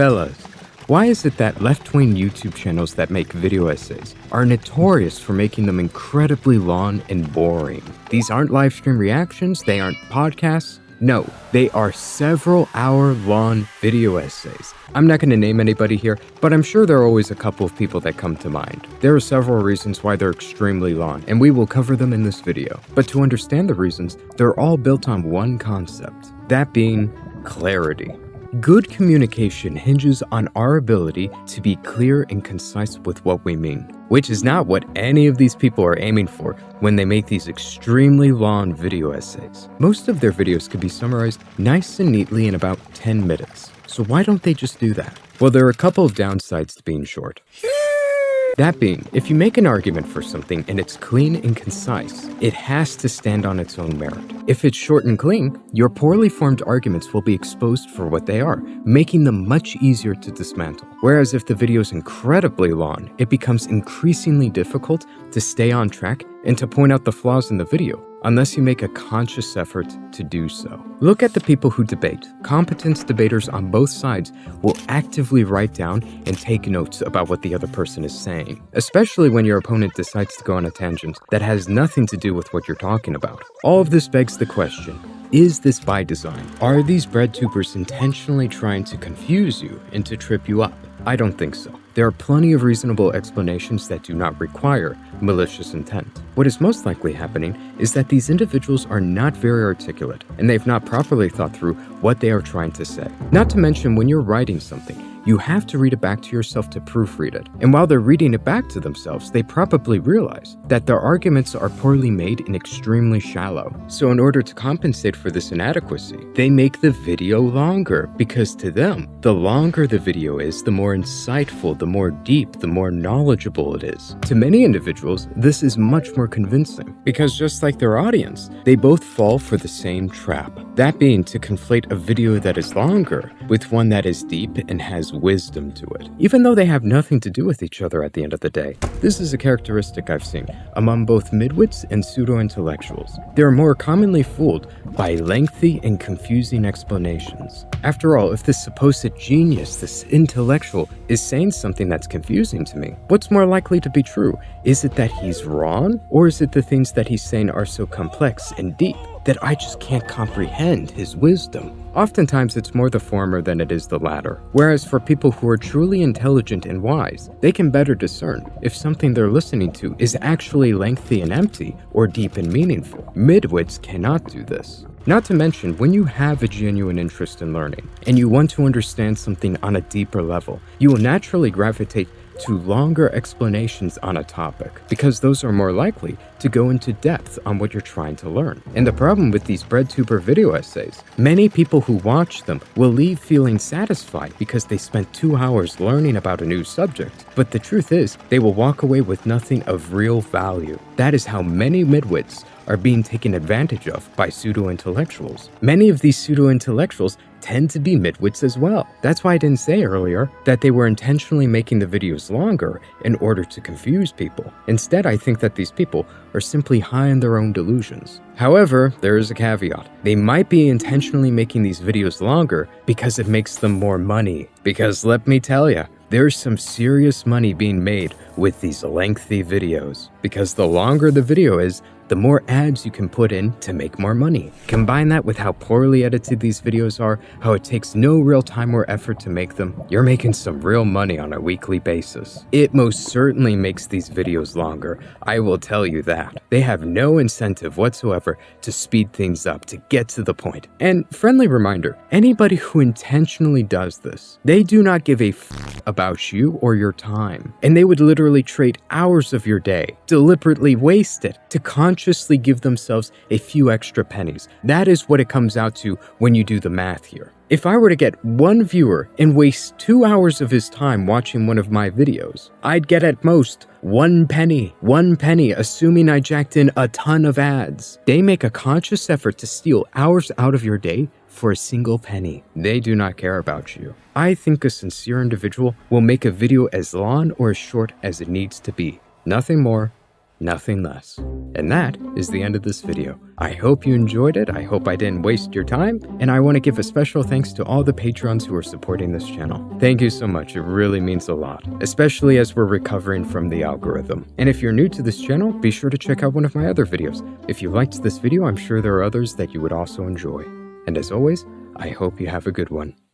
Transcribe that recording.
Fellas, why is it that left-wing YouTube channels that make video essays are notorious for making them incredibly long and boring? These aren't live stream reactions, they aren't podcasts. No, they are several-hour-long video essays. I'm not going to name anybody here, but I'm sure there are always a couple of people that come to mind. There are several reasons why they're extremely long, and we will cover them in this video. But to understand the reasons, they're all built on one concept, that being clarity. Good communication hinges on our ability to be clear and concise with what we mean, which is not what any of these people are aiming for when they make these extremely long video essays. Most of their videos could be summarized nice and neatly in about 10 minutes. So why don't they just do that? Well, there are a couple of downsides to being short. That being, if you make an argument for something and it's clean and concise, it has to stand on its own merit. If it's short and clean, your poorly formed arguments will be exposed for what they are, making them much easier to dismantle. Whereas if the video is incredibly long, it becomes increasingly difficult to stay on track and to point out the flaws in the video, unless you make a conscious effort to do so. Look at the people who debate. Competent debaters on both sides will actively write down and take notes about what the other person is saying, especially when your opponent decides to go on a tangent that has nothing to do with what you're talking about. All of this begs the question, is this by design? Are these BreadTubers intentionally trying to confuse you and to trip you up? I don't think so. There are plenty of reasonable explanations that do not require malicious intent. What is most likely happening is that these individuals are not very articulate, and they've not properly thought through what they are trying to say. Not to mention, when you're writing something, you have to read it back to yourself to proofread it. And while they're reading it back to themselves, they probably realize that their arguments are poorly made and extremely shallow. So in order to compensate for this inadequacy, they make the video longer, because to them, the longer the video is, the more insightful, the more deep, the more knowledgeable it is. To many individuals, this is much more convincing, because just like their audience, they both fall for the same trap. That being to conflate a video that is longer with one that is deep and has wisdom to it, even though they have nothing to do with each other at the end of the day. This is a characteristic I've seen among both Midwits and Pseudo-Intellectuals. They are more commonly fooled by lengthy and confusing explanations. After all, if this supposed genius, this intellectual, is saying something that's confusing to me, what's more likely to be true? Is it that he's wrong, or is it the things that he's saying are so complex and deep that I just can't comprehend his wisdom? Oftentimes, it's more the former than it is the latter. Whereas for people who are truly intelligent and wise, they can better discern if something they're listening to is actually lengthy and empty or deep and meaningful. Midwits cannot do this. Not to mention, when you have a genuine interest in learning and you want to understand something on a deeper level, you will naturally gravitate to longer explanations on a topic, because those are more likely to go into depth on what you're trying to learn. And the problem with these BreadTuber video essays, many people who watch them will leave feeling satisfied because they spent 2 hours learning about a new subject. But the truth is, they will walk away with nothing of real value. That is how many midwits are being taken advantage of by pseudo-intellectuals. Many of these pseudo-intellectuals tend to be midwits as well. That's why I didn't say earlier that they were intentionally making the videos longer in order to confuse people. Instead, I think that these people are simply high in their own delusions. However, there is a caveat. They might be intentionally making these videos longer because it makes them more money. Because let me tell you, there's some serious money being made with these lengthy videos. Because the longer the video is, the more ads you can put in to make more money. Combine that with how poorly edited these videos are, how it takes no real time or effort to make them, you're making some real money on a weekly basis. It most certainly makes these videos longer, I will tell you that. They have no incentive whatsoever to speed things up, to get to the point. And friendly reminder, anybody who intentionally does this, they do not give a f about you or your time. And they would literally trade hours of your day, deliberately waste it, to consciously give themselves a few extra pennies. That is what it comes out to when you do the math here. If I were to get one viewer and waste 2 hours of his time watching one of my videos, I'd get at most 1 penny. 1 penny, assuming I jacked in a ton of ads. They make a conscious effort to steal hours out of your day for a single penny. They do not care about you. I think a sincere individual will make a video as long or as short as it needs to be. Nothing more, nothing less. And that is the end of this video. I hope you enjoyed it, I hope I didn't waste your time, and I want to give a special thanks to all the patrons who are supporting this channel. Thank you so much, it really means a lot, especially as we're recovering from the algorithm. And if you're new to this channel, be sure to check out one of my other videos. If you liked this video, I'm sure there are others that you would also enjoy. And as always, I hope you have a good one.